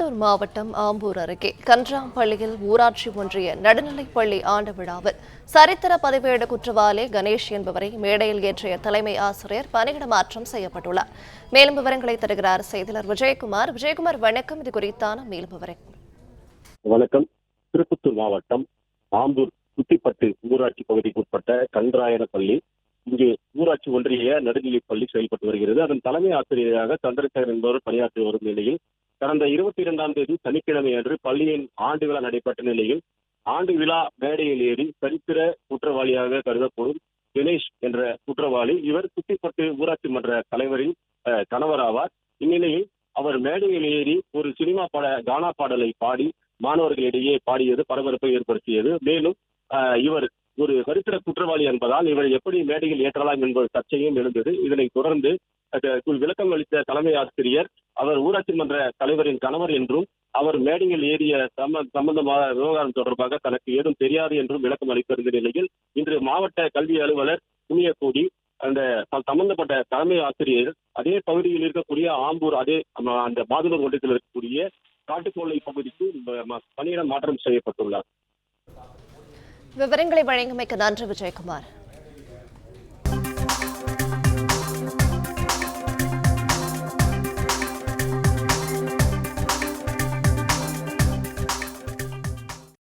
திருப்பத்தூர் மாவட்டம் ஆம்பூர் அருகே கன்றாம்பள்ளியில் ஊராட்சி ஒன்றிய நடுநிலைப்பள்ளி ஆண்டு விழாவில் சரித்திர பதிவேடு குற்றவாளி கணேஷ் என்பவரை மேடையில் ஏற்றிய தலைமை ஆசிரியர் பணியிட மாற்றம் செய்யப்பட்டுள்ளார். மேலும் விவரங்களை தருகிறார் செய்தியாளர் விஜயகுமார். வணக்கம். இது குறித்தான மேலும் விவரங்கள். வணக்கம். திருப்பத்தூர் மாவட்டம் ஆம்பூர் குத்திப்பட்டு ஊராட்சி பகுதிக்கு உட்பட்ட கன்றாயனப்பள்ளி இங்கு ஊராட்சி ஒன்றிய நடுநிலைப் பள்ளி செயல்பட்டு வருகிறது. அதன் தலைமை ஆசிரியராக சந்திரசேகர் என்பவர் பணியாற்றி வரும் நிலையில் கடந்த 22ஆம் தேதி சனிக்கிழமை அன்று பள்ளியின் ஆண்டு விழா நடைபெற்ற நிலையில் ஆண்டு விழா மேடையில் ஏறி சரித்திர குற்றவாளியாக கருதப்படும் கணேஷ் என்ற குற்றவாளி இவர் குத்திப்பட்டு ஊராட்சி மன்ற தலைவரின் கணவர் ஆவார். இந்நிலையில் அவர் மேடையில் ஏறி ஒரு சினிமா கானா பாடலை பாடி மாணவர்களிடையே பாடியது பரபரப்பை ஏற்படுத்தியது. மேலும் இவர் ஒரு சரித்திர குற்றவாளி என்பதால் இவர் எப்படி மேடையில் ஏற்றலாம் என்பது சர்ச்சையும் எழுந்தது. இதனைத் தொடர்ந்து விளக்கம் அளித்த தலைமை ஆசிரியர் அவர் ஊராட்சி மன்ற தலைவரின் கணவர் என்றும் அவர் மேடையில் ஏறிய சம்பந்தமான விவகாரம் தொடர்பாக தனக்கு ஏதும் தெரியாது என்றும் விளக்கம் அளித்திருந்த நிலையில் இன்று மாவட்ட கல்வி அலுவலர் புண்ணியகோடி அந்த சம்பந்தப்பட்ட தலைமை ஆசிரியர் அதே பகுதியில் இருக்கக்கூடிய ஆம்பூர் அந்த மாதுளூர் ஒன்றியத்தில் இருக்கக்கூடிய காட்டுக்கோளை பகுதிக்கு பணியிட மாற்றம் செய்யப்பட்டுள்ளார். விவரங்களை வழங்கியமைக்கு நன்றி விஜயகுமார்.